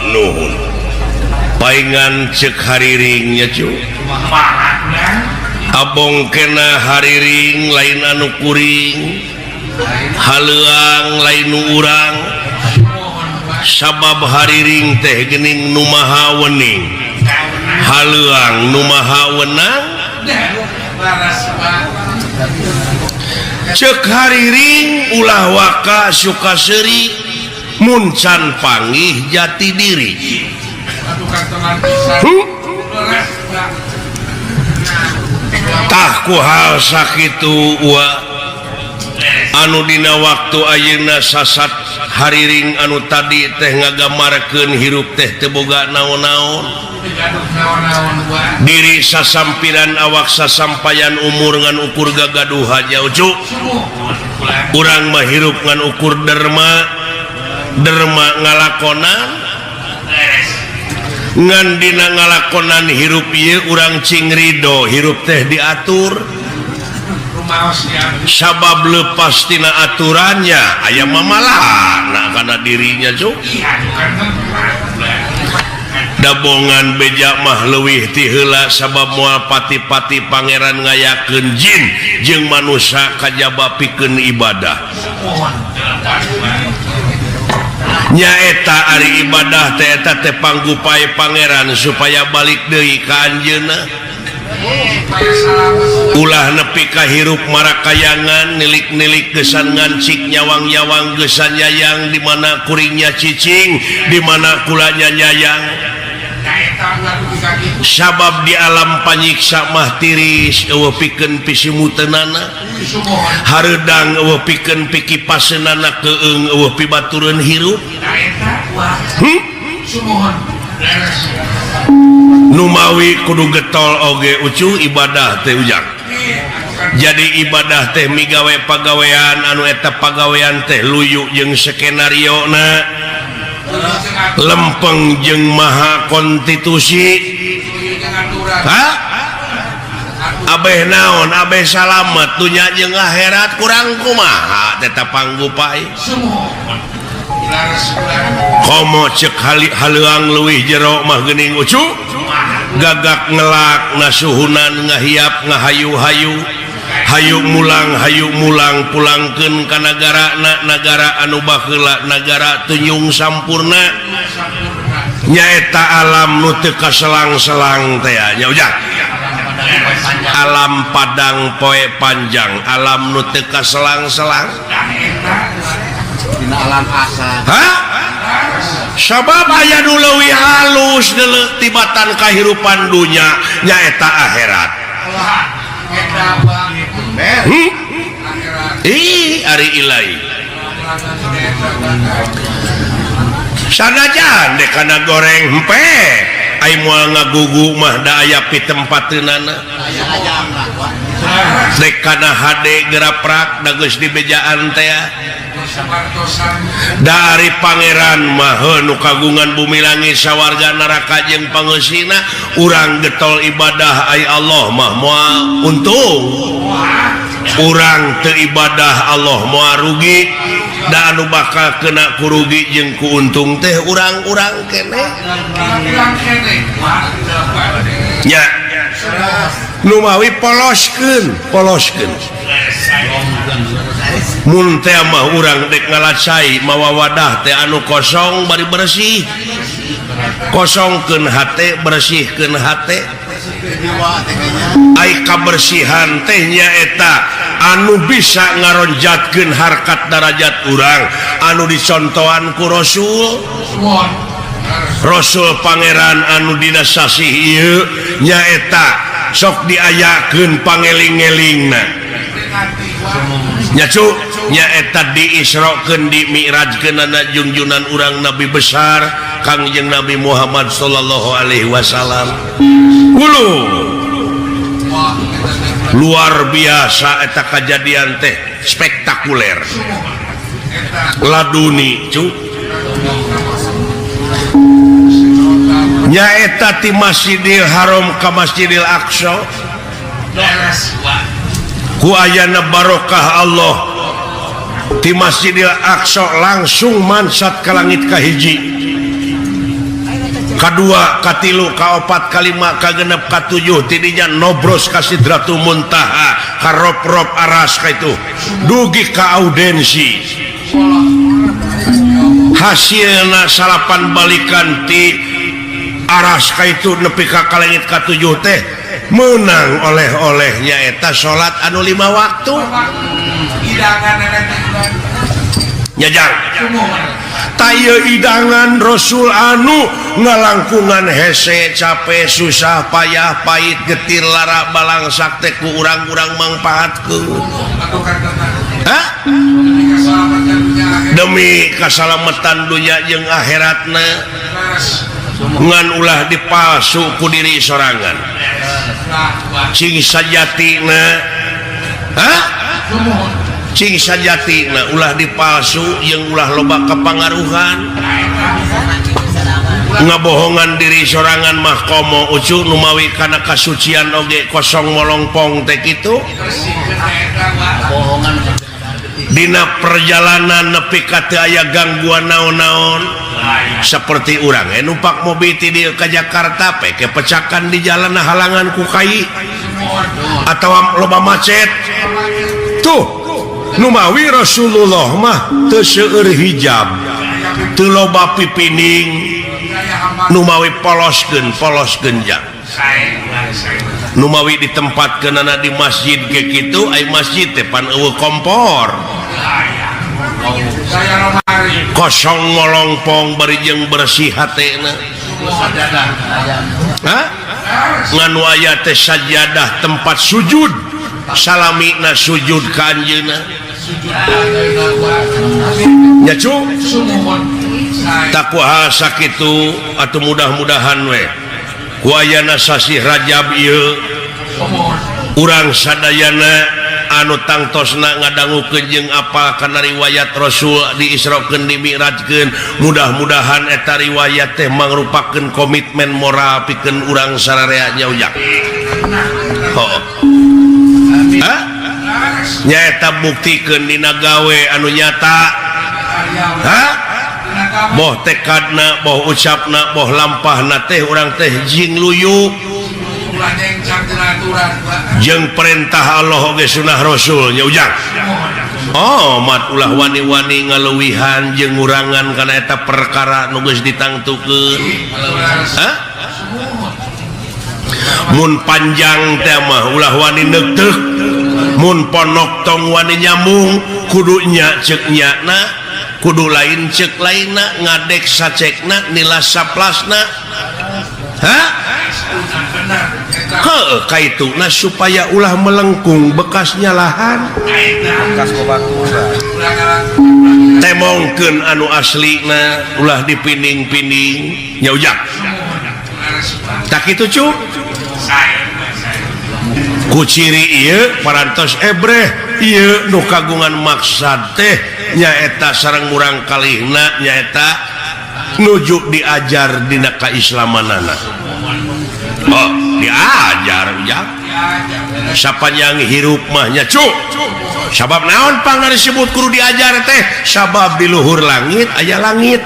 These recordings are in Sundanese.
nuhun paingan cek hariringnya abong kena hariring lain anu kuring haleuang lain urang sabab hariring teh geuning nu maha wening haleuang nu maha wenang cek hariring ulah waka Sukaseri muncan panggih jati diri tah ku hal sakitu wa anu dina waktu ayeuna sasat hariring anu tadi teh ngagamarkeun hirup teh teu boga naon-naon diri sasampiran awak sasampayan umur ngan ukur gagaduh haja ucu urang mah hirup ngan ukur derma ngalakonan ngan dina ngalakonan hirup ieu urang cing ridho hirup teh diatur sabab lepas tina aturannya aya mamalahan kana dirinya cuk dabongan beja mah leuwih ti heula sabab moal pati-pati pangeran ngayakeun jin jeung manusia kajaba pikeun ibadah nyaeta ari ibadah teh eta teh panggupae pangeran supaya balik deui ka anjeunna ulah nepi ka hirup marakayangan nilik-nilik gesan ngancik nyawang-nyawang gesan nyayang di mana kuringnya cicing di mana kulanya nyayang sabab di alam panyiksa mah tiris eueuh pikeun pisimuteunana hareudang eueuh pikeun pikipaseunana keung eueuh pibatureun hirup numawi kudu getol oge ucu ibadah teh ujang jadi ibadah teh migawe pagawean anu eta pagawean teh luyu jeung skenario na lempeng jeung maha konstitusi abeh naon abeh salamet dunya jeung akhirat kurang kumaha tetap panggupai komo cek haleuang leuwih jero mah geuning ucu gagak ngelak nasuhunan ngahiap ngahayu-hayu hayu mulang pulangkeun ka nagara anu baheula nagara tunyung sampurna nyaeta alam nu teu kaselang-selang teh nya ujang alam padang poe panjang alam nu teu kaselang-selang dina alam asa sabab aya nu leuwih halus tibatan kahirupan dunya nyaeta akhirat ari ilahi sanajan dek kana goreng hempe ai moal ngagugu mah da aya pitempateunana dek kana hade geraprak da geus dibejaan teh dari pangeran mah nu kagungan bumi langit sawarga neraka jeung pangeusina urang getol ibadah ai Allah mah moal untung urang teu ibadah Allah moal rugi da anu bakal kena ku rugi jeung ku untung teh urang-urang keneh nya numawi poloskeun mun teh mah urang dek ngalacai mawa wadah teh anu kosong bari bersih kosongkeun hate bersihkeun hate ai kabersihan teh nyaeta anu bisa ngaronjatkeun harkat darajat urang anu dicontohan ku Rasul pangeran anu dina sasih ieu nyaeta sok diayakeun pangeling-elingna nya cu nyaeta diisrokeun di mi'rajkeun ana junjunan urang nabi besar Kangjeng Nabi Muhammad sallallahu alaihi wasallam ulu luar biasa eta kejadian teh spektakuler laduni cu nyaeta ti Masjidil Haram ka Masjidil Aqsa ku ayana barokah Allah di Masjidil Aqsa langsung mansat ke langit kahiji, kadua, katilu, kaopat, kalima, kagenep, katujuh, tidinya nobros ka Sidratul Muntaha, ka rob-rob aras ka itu, dugi ka audensi. Hasilna salapan balikan ti aras ka itu nepi ka kalengit katujuh teh menang oleh-olehnya eta salat anu 5 waktu. Nyajang taya idangan Rasul anu ngalangkungan hese capek susah payah pahit getir lara balang sakte ku urang-urang mangpaatkeun demi keselamatan dunia jeung akhiratna ngan ulah dipalsu ku diri sorangan cing sajatina cing sajatina ulah dipalsu yang ulah loba kepangaruhan ngabohongan diri sorangan mah komo ucu numawi kana kasucian oge kosong molongpong teh kitu dina perjalanan nepi ka teu aya gangguan naon-naon seperti urang numpak mobil ti dieu ka Jakarta peke pecakan di jalan halangan ku kai atawa loba macet tuh numawi Rasulullah mah teu seueur hijab teu loba pipining numawi poloskeun jang numawi ditempatkeunana di masjid ge kitu ai masjid teh pan eueuh kompor kosong ngolongpong bari jeung bersih hatena nganu aya teh sajadah tempat sujud salamina sujud ka anjeunna nya cu tak kuaha sakitu atuh mudah-mudahan we ku ayana sasih Rajab ieu urang sadayana anu tangtosna ngadangukeun jeung apa kana riwayat Rasul diisrokeun dimi'rajkeun mudah-mudahan eta riwayat teh mangrupakeun komitmen moral pikeun urang sararea nyaujak nyaeta buktikeun dina gawe anu nyata boh tekadna boh ucapna boh lampahna teh urang teh jing luyu jeung perintah Allah oge sunah Rasul nya ujang oh mat ulah wani-wani ngaleuwihan jeung ngurangan kana eta perkara nu geus ditangtukeun mun panjang teh mah ulah wani neuteuh mun ponok tong wani nyambung kudu nya ceuk nyana kudu lain ceuk lainna ngadek sacekna nilas saplasna kaituna supaya ulah melengkung bekasnya lahan temongkeun anu aslina ulah dipinding-pinding nyaujak tak kitu cu ku ciri ieu parantos ebreh ieu nu kagungan maksad teh nyaeta sareng urang kalihna nyaeta nuju diajar dina kaislamanana oh diajar ya sapanjang hirup mah nya cu sabab naon pangna disebut kudu diajar teh sabab di luhur langit aya langit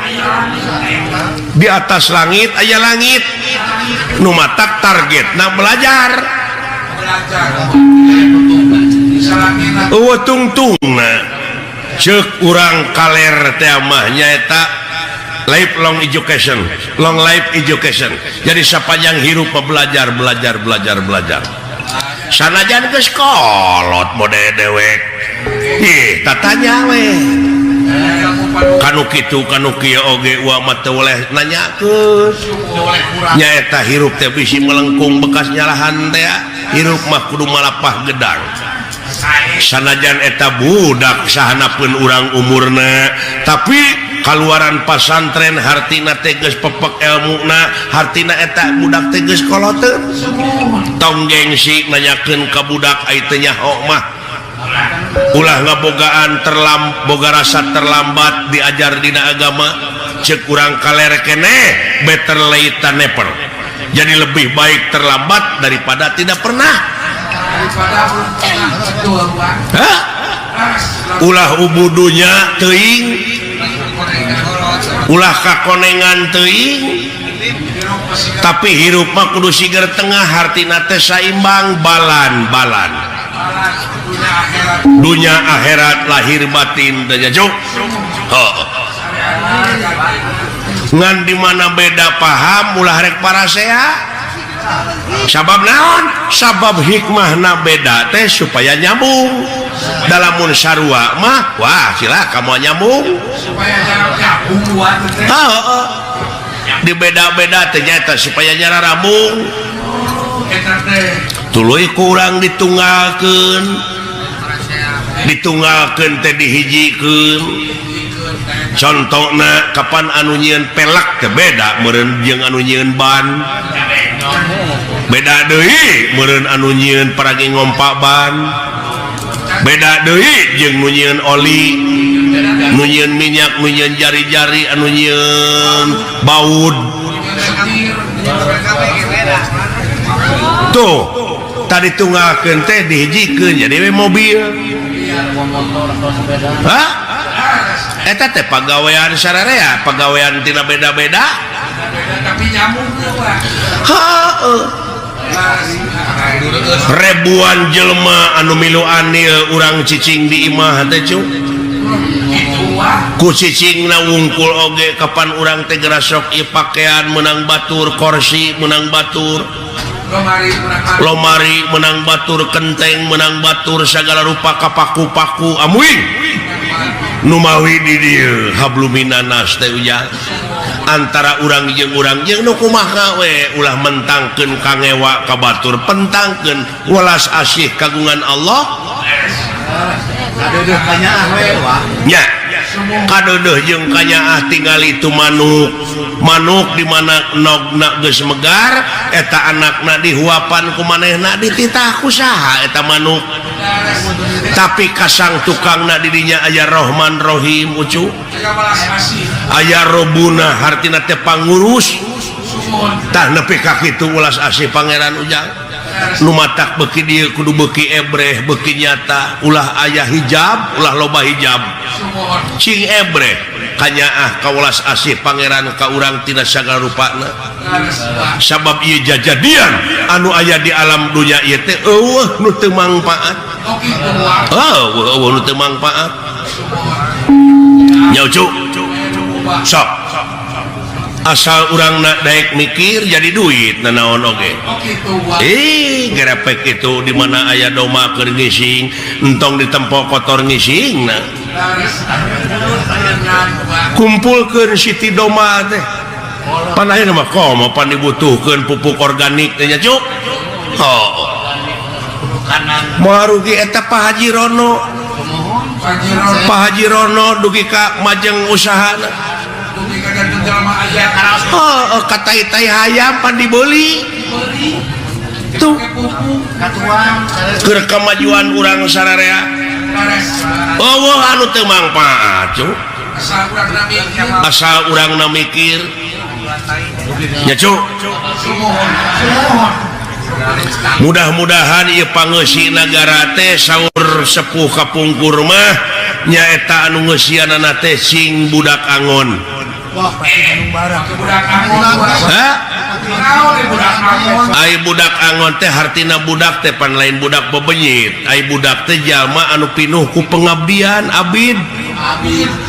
di atas langit aya langit nu matak targetna belajar eueuh tungtungna ceuk urang kaler teh mah nyaeta lifelong education, long life education. Jadi sapanjang hirup belajar sanajan geus kolot mode dewek ih tatanya we kanu kitu kanu kieu oge wa mah teu oleh nanyakeun nyaeta hirup teh bisi melengkung bekas nyalahan teh hirup mah kudu malapah gedang sanajan eta budak sahanapeun urang umurna tapi kaluaran pasantren hartina teges pepek ilmuna hartina eta budak teges koloteun tong gengsi nanyakeun ka budak ai teu nyaho mah ulah ngabogaan boga rasa terlambat diajar dina agama ceuk urang kaler keneh better late than never jadi lebih baik terlambat daripada tidak pernah ulah ubudunya teuing ulah kakonengan teuing tapi hirup mah kudu sigar tengah hartina teh saimbang balan dunya akhirat lahir batin teh juk ngan di mana beda paham ulah rek parasea sabab naon sabab hikmahna beda teh supaya nyambung dalamun sarua mah wah sila kamu nyambung di beda-beda ternyata supaya nyara rambung tuluy kurang ditunggalkeun teh dihijikeun contohna kapan anu nyieun pelak teh beda meureun jeung anu nyieun ban beda deui meureun anu nyieun paragi ngompak ban beda deui jeung nu nyieun oli nu nyieun minyak nu nyieun jari-jari anu nyieun baud tuh tadi tunggalkeun teh dihijikeun jadi mobil hah eta teh pagawean sararea pagawean tina beda-beda tapi nyambung ribuan jelema anu milu anil urang cicing di imah teh cu ku cicingna wungkul oge kapan urang teh gerasok ieu pakaian menang batur kursi menang batur lomari menang batur kenteng menang batur sagala rupa kapaku-paku amuing nu mawi di dieu habluminanas teh ujang antara urang jeung nu kumaha we ulah mentangkeun kangewa ka batur pentangkeun welas asih kagungan Allah kadeuh kanyaah we wah nya kadeuh jeung kanyaah tinggal itu manuk di mana nogna geus megar eta anakna dihuapan ku manehna dititah ku saha eta manuk tapi kasang tukangna didinya aya Rahman Rahim ucu aya Robuna hartina teh pangurus tah nepi ka kitu ulas asih pangeran ujang nu matak beuki dieu kudu beuki ebreh beuki nyata ulah aya hijab ulah loba hijab cing ebreh kanyaah kaulas asih pangeran ka urang tina sagala rupana sabab ieu jajadian anu aya di alam dunya ieu teh eueuh nu teu mangpaat nu teu mangpaat nya ucu sok asal urang nak daek mikir jadi duit nanaon oge gerepek itu di mana aya doma keur ngising entong ditempo kotor ngisingna kumpulkeun siti doma teh panaheun mah komo pan dibutuhkeun pupuk organik teh nya cuk moal rugi eta Pak Haji Rono dugi ka majeng usahana katai-tai hayam pan dibeli tuh keur kemajuan urang sararea anu teu mangpaat cu asal urang mikir ya cu mudah-mudahan ieu pangeussi nagara teh saur sepuh kapungkur mah nyaeta anu ngeusianana teh sing budak angon ai budak angon teh hartina budak teh pan lain budak bebenyit ai budak teh jalma anu pinuh ku pengabdian abid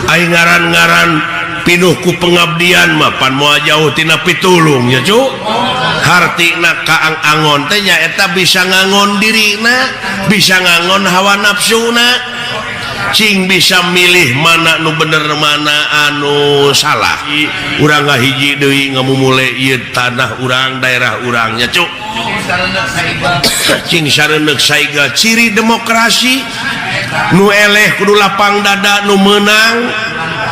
ai ngaran-ngaran pinuh ku pengabdian mah pan moal jauh tina pitulung nya cu hartina kaang angon teh nyaeta bisa ngangon dirina bisa ngangon hawa nafsuna cing bisa milih mana nu bener mana anu salah urang ngahiji deui ngamumule ieu tanah urang daerah urangnya cuk cing sareundeuk saiga ciri demokrasi nu eleh kudu lapang dada nu meunang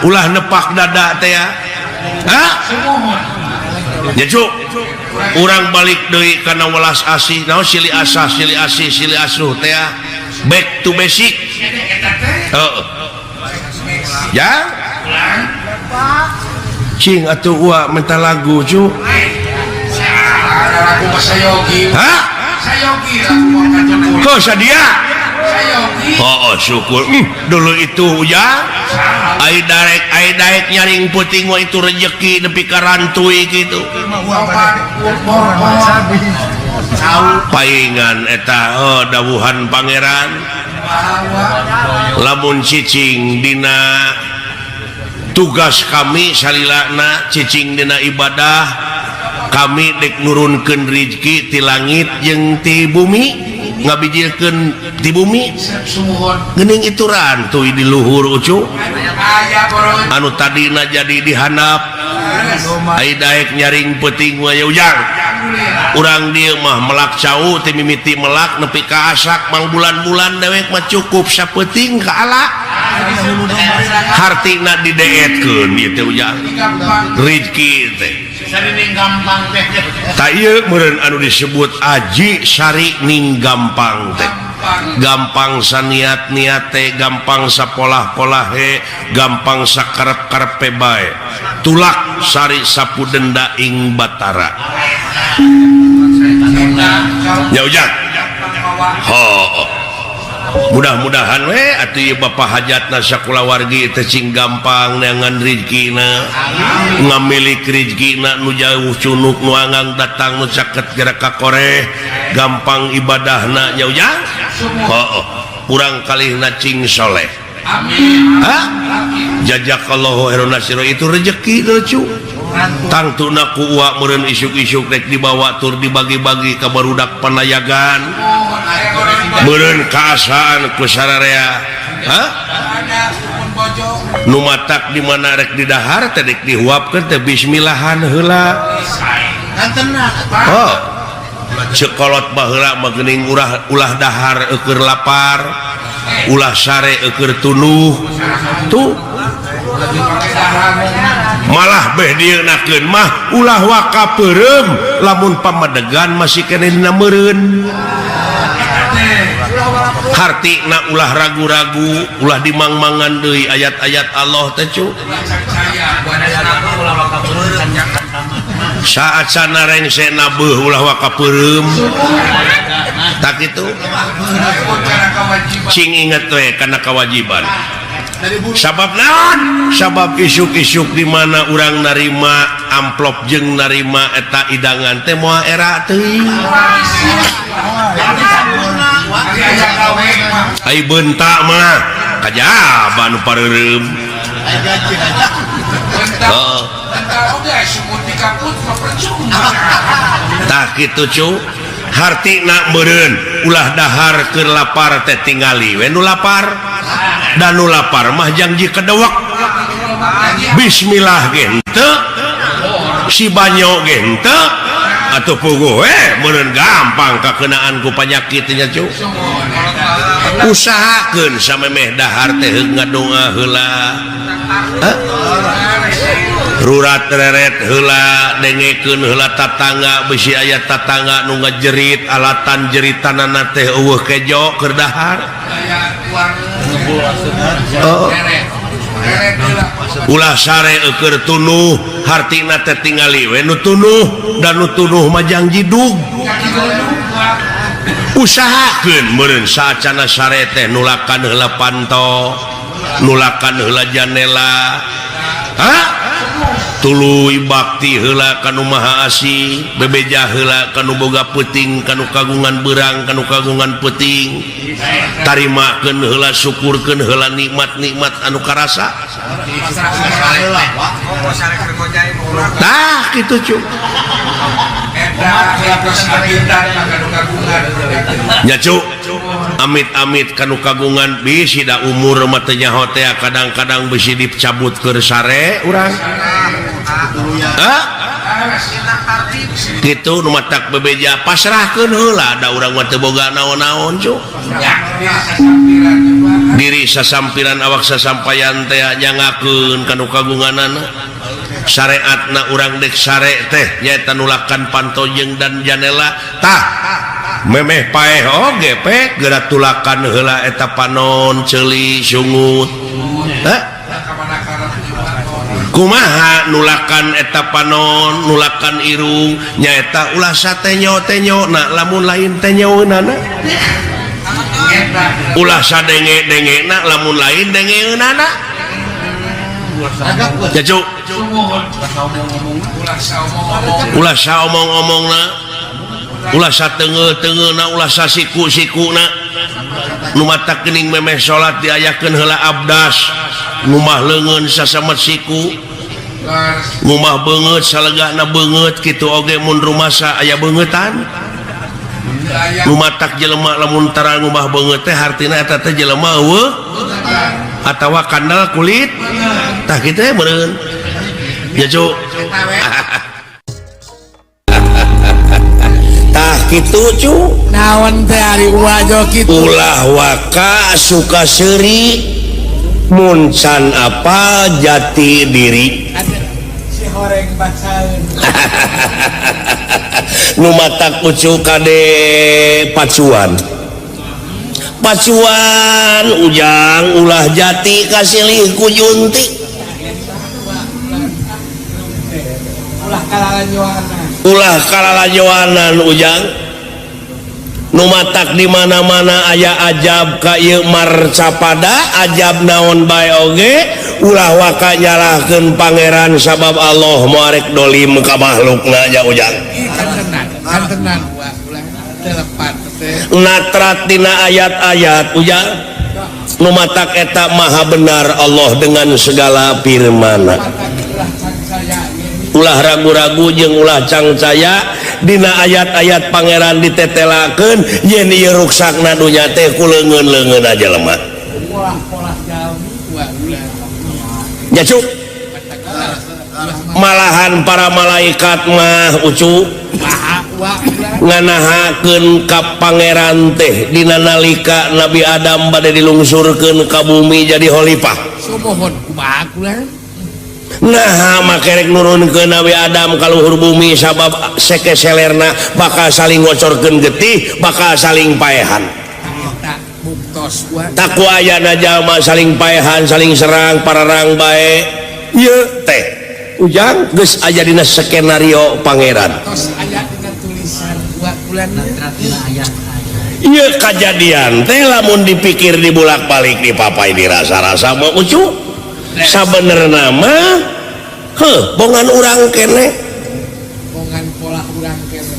ulah nepak dada teh ya nya cuk urang balik deui kana welas asih naon silih asah silih asih silih asuh teh ya back to basic ya cing atuh uwa minta lagu cu hah kok sadia oh syukur dulu itu ya ai daek nyaring puting itu rezeki nepi ka rantui gitu paingan eta dawuhan pangeran lamun cicing dina tugas kami salilana cicing dina ibadah kami dek nurunkeun rezeki ti langit jeung ti bumi ngabijilkeun di bumi geuning itu rantuy di luhur ucu anu tadina jadi dihandap ai daek nyaring peuting we ujang urang dieu mah melak cau teh mimiti melak nepi ka asak mang bulan-bulan dewek mah cukup sapeuting ka ala hartina dideetkeun ieu teh ujang rezeki teh tak iya meureun anu disebut aji sari ning gampang teh gampang saniat-niat teh gampang sapolah-polah he gampang sakarep-karepe bae tulak sari sapu denda ing batara nya ujang mudah-mudahan we atuh bapak hajatna sakulawargi teh cing gampang neangan rezekina ngamilik rezekina nu jauh cunuk nu anggang datang nu caket gerak ka koreh gampang ibadahna nya ujang urang kalihna cing soleh amin jazakallahu khairan nasira itu rezeki lucu tangtuna ku uwa meureun isuk-isuk rek dibawa tur dibagi-bagi ka barudak panayagan meureun kaasaan ku sararea nu matak di mana rek didahar teh dek dihuapkeun teh bismillahan heula cekolot baheula mah geuning ulah dahar eukeur lapar ulah sare eukeur tunuh tuh malah beh dienakeun mah ulah waka peureum lamun pamadegan masih keneh dina meureun hartina ulah ragu-ragu ulah dimangmangan deui ayat-ayat Allah teh cu saat sanarengse nabeuh ulah waka peureum tak itu cing inget we kana kawajiban sabab naon sabab isuk-isuk di mana urang narima amplop jeung narima eta idangan teh moal era teuing ai bentak mah kajaban pareureum tah kitu cu hartina meureun ulah dahar keur lapar teh tingali we nu lapar dan nu lapar mah janji kedewek bismillah ge henteu si banyo ge henteu atuh puguh we meureun gampang kakeunaan ku panyakit nya cu usahakeun samemeh dahar teh ngadoa heula rurat reret heula dengekeun heula tatangga bisi aya tatangga nu ngajerit alatan jeritanana teh eueuh kejo keur dahar ulah sare eukeur tunuh hartina teh tingali we nu tunuh dan nu tunuh mah janji dug usahakeun meureun saacana sare teh nulakan heula panto nulakan heula janela tuluy bakti heula kanu maha asih bebeja heula kanu boga peuting kanu kagungan beurang kanu kagungan peuting tarimakeun heula syukurkeun heula nikmat-nikmat anu karasa tah kitu cu nya cu amit-amit kanu kagungan bisi da umur mah teu nyaho teh kadang-kadang bisi dicabut keur sare urang gitu nu matak bebeja pasrahkeun heula da urang mah teu boga naon-naon cu diri sasampiran awak sasampayan teh nyangakeun kanu kagunganana syariatna urang dek sare teh nyaeta nulakan panto jeung dan janela tah memeh paeh oge pe geura tulakan heula eta panon ceuli sungut kumaha nulakan eta panon nulakan irung nyaeta ulah satenyo-tenyo na lamun lain tenyoeunana ulah sadenge-denge nak lamun lain dengeunana ya cuk ulah saomong-omongna ulah satengeu-tengeuna ulah sasiku-sikuna nu matak geuning memeh salat diayakeun heula abdas ngumah leungeun sasamet siku ngumah beungeut salegana beungeut kitu oge mun rumasa aya beungetan nu matak jelema lamun tara ngumah beungeut teh hartina eta teh jelema eueuh atawa kandal kulit tah kitu ya meureun ya cuk tah kitu cuk naon teh ari wajo kitu ulah waka suka seuri muncan apa jati diri si horeng bacaeun nu matak ucu kade pacuan ujang ulah jati kasilih ku junti ulah kalalajoanan ujang nu matak di mana-mana aya ajab ka ieu marcapada ajab naon bae oge ulah waka nyalahkeun pangeran sabab Allah moarek dolim ka makhlukna ja ujang kan tenang ulah telepat teh natrat dina ayat-ayat ujang nu matak eta maha benar Allah dengan segala firman-Na ulah ragu-ragu jeung ulah cangcaya dina ayat-ayat pangeran ditetelakeun yen ieu ruksakna dunya teh ku leungeun-leungeun aja lemah pola jalmi ulah ya cuk malahan para malaikat mah ucu nganahakeun ka pangeran teh dina nalika Nabi Adam bade dilungsurkeun ka bumi jadi khalifah sumohon kumaha kula nah makerek nurunkeun Nabi Adam ka luhur bumi sabab sekeselerna bakal saling ngocorkeun getih bakal saling paehan buktos wa taku ayana jalma saling paehan saling serang pararang bae ieu teh ujang geus aya dina skenario pangeran tos aya dina tulisan wa kulana ayat ieu kajadian teh lamun dipikir dibulak-balik dipapai dirasa-rasa mah ucu sabenerna mah bongan urang kene bongan pola urang kene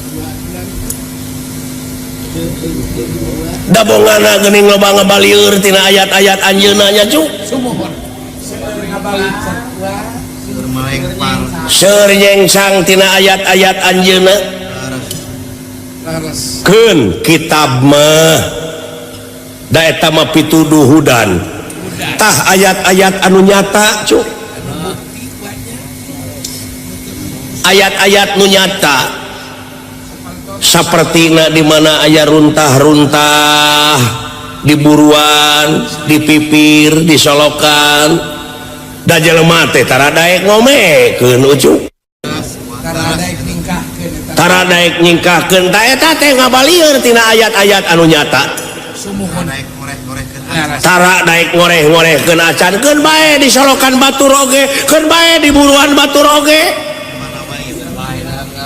da bongana geuning loba ngabalieur tina ayat-ayat anjeunna nya cu sumohon ngabalik wa seur nyengsang tina ayat-ayat anjeunna laras keun kitab mah da eta mah pituduhudan tah ayat-ayat anu nyata cu ayat-ayat nu nyata sapertina di mana aya runtah-runtah diburuan dipipir disolokan da jelema teh tara daek ngomekeun ucu tara daek nyingkahkeun ta eta teh ngabalieur tina ayat-ayat anu nyata sumuhun tara daek ngoreh-ngorehkeun acan keun bae disolokan batur oge keun bae diburuan batur oge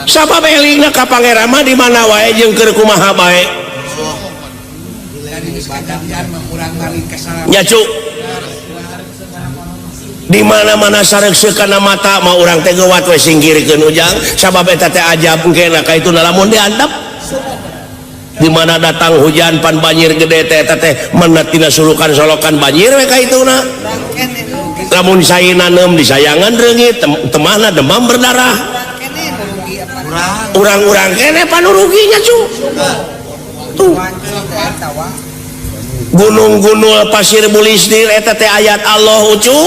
sabab elingna ka pangeran mah di mana wae jeung keur kumaha bae nya cuk di mana-mana sareuskeun mata mah urang teh geuwat we singkirkeun ujang sabab eta teh ajab engkena ka itu lamun diantep di mana datang hujan pan banjir gede teh eta teh meunat tina sulukan solokan banjir we ka ituna lamun saina neum disayangan reungit temahna demam berdarah urang-urang kene panuruginya cu tuh gunung-gunung pasir bulistir eta teh ayat Allah ucu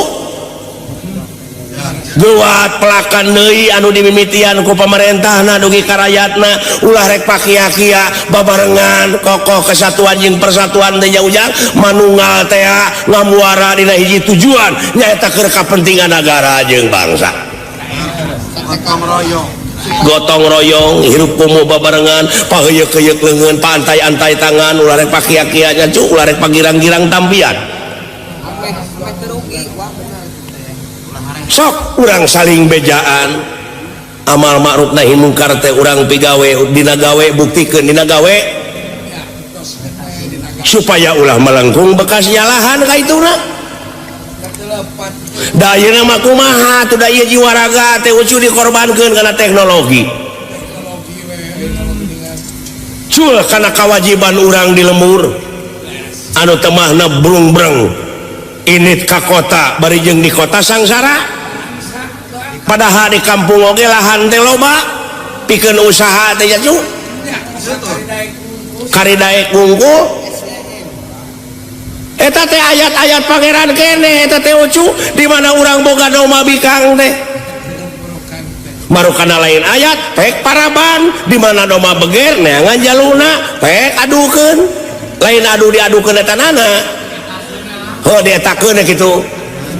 geuwat pelakan deui anu dimimitian ku pamarentahna dugi ka rakyatna ulah rek pakia-kia babarengan kokoh kesatuan jeung persatuan teh ujang manunggal teh ngamuara dina hiji tujuan nyaeta keur kapentingan negara jeung bangsa gotong royong hirup kumuh babarengan paheuyeuh-heuyeuh leungeun pantai-antai tangan ulah rek pakia-kia nya cu ulah rek pagirang-girang tampian sok urang saling bejaan amal ma'ruf nahi mungkar teh urang pigawe dina gawe buktikeun dina gawe supaya ulah melengkung bekasnya lahan ka ituna daya nama kumaha tuh daya jiwa raga teh ucu dikorbankeun kana teknologi cul kana kewajiban urang di lembur anu temahna brung-breng init ka kota bari jeung di kota sangsara padahal di kampung oge lahan teh loba pikeun usaha teh ya cu kari daek wungkul eta teh ayat-ayat pangeran kene eta teh ucu di mana urang boga doma bikang teh baru kana lain ayat pek paraban di mana doma beger neangan jaluna pek adukeun lain adu diadukeun eta nana oh dietakeun kitu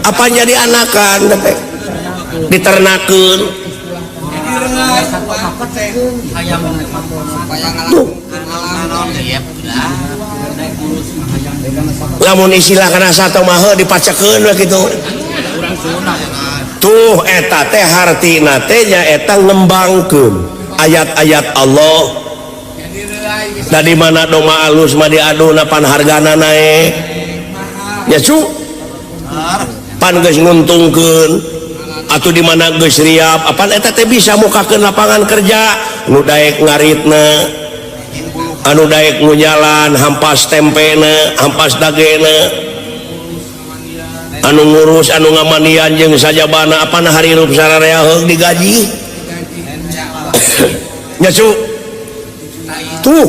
apa jadi anakan teh diternakeun lamun istilah kana satu mah dipacakeun we kitu tuh eta teh hartina teh nya eta ngembangkeun ayat-ayat Allah da di mana doma alus mah diaduna pan hargana naek nya cu pan geus nguntungkeun atuh di mana geus riap apan eta teh bisa mukakeun lapangan kerja nu daek ngaritna anu daek ngunyalan hampas tempena hampas dagena anu ngurus anu ngamanian jeung sajabana apana harirup sararea heug digaji nya cu tuh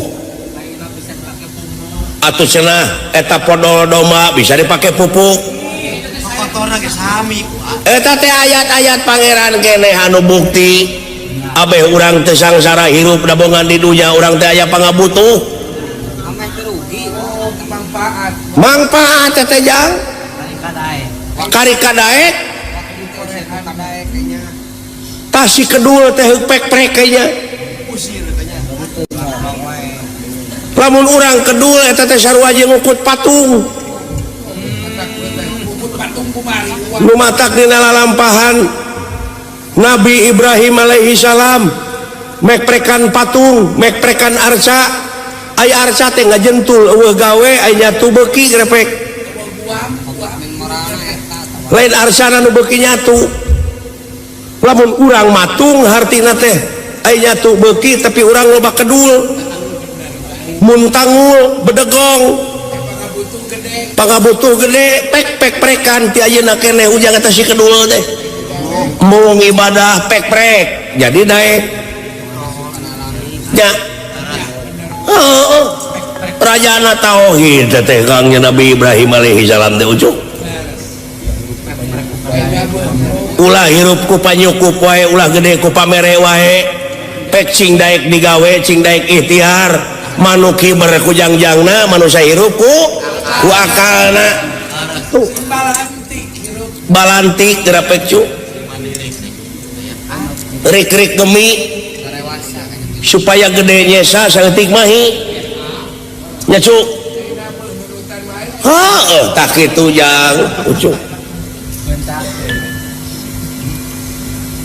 atuh cenah eta podol doma bisa dipake pupuk kotorna ge sami eta teh ayat-ayat pangeran keneh anu bukti abeh urang teu sangsara hirup dabongan di dunya urang teh aya pangabutuh manfaat teh jang kari kadaek tasi kedul teh pek-pek nya lamun urang kedul eta teh sarua jeung ngukut patung nu matak dina lalampahan Nabi Ibrahim alaihi salam mek prekan patung mek prekan arca aya arca teh ngajentul eueuh gawe aya nyatu beuki grepek lain arca nu beuki nyatu lamun urang matung hartina teh aya nyatu beuki tapi urang loba kedul mun tangul bedegong pangabutuh gede pek prekan ti ayeuna keneh ujang eta si kedul teh mau ibadah pek-prek jadi daek ya rajana tauhid teh kangnya Nabi Ibrahim alaihi salam teh ujuk ulah hirup ku panyukup wae ulah gede ku pamere wae pek cing daek digawe cing daek ikhtiar manuk hiber ku jangjangna manusia hirup ku akalna tuh balantik grapek cu rik-rik gemi supaya gede nyesa saeutik mahi nya cu heuh tak kitu jang ucu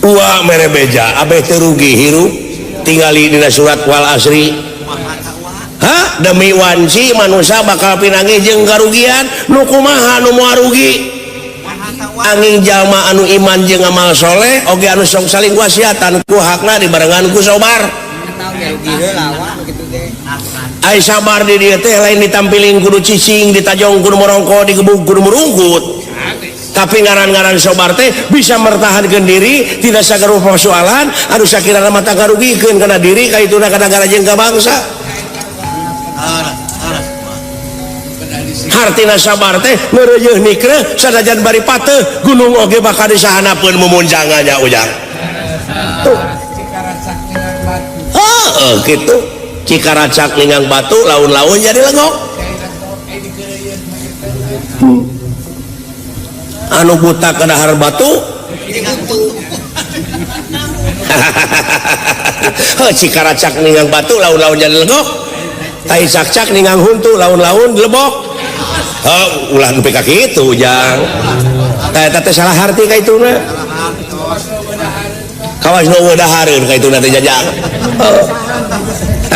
uwa mere beja abeh teu rugi hirup tingali dina surat wal asri demi wanci manusia bakal pinangi jeung karugian nu kumaha nu moal rugi angin jalma anu iman jeung amal soleh oge anu sok saling wasiatan ku hakna dibarengan ku sabar ai sabar di dieu teh lain ditampilin kudu cicing ditajong kudu morongko digebug kudu merungkut tapi ngaran-ngaran sabar teh bisa mertahankeun diri tidak sagarupa persoalan anu sakirana mata garugikeun kana diri ka ituna ka nagara jeung ka bangsa hartina sabar teh ngeureuh nikre sanajan bari pateuh gunung oge bakal disahanapeun mumunjangannya ujang tuh gitu cikaracak ningang batu laun-laun jadi lengok anu buta ke dahar batu cikaracak ningang batu laun-laun jadi lengok tai cak-cak ningang huntu laun-laun lebok ulah nepi ka kitu jang eta teh salah harti ka ituna kawas nu weudahareun ka ituna teh jajang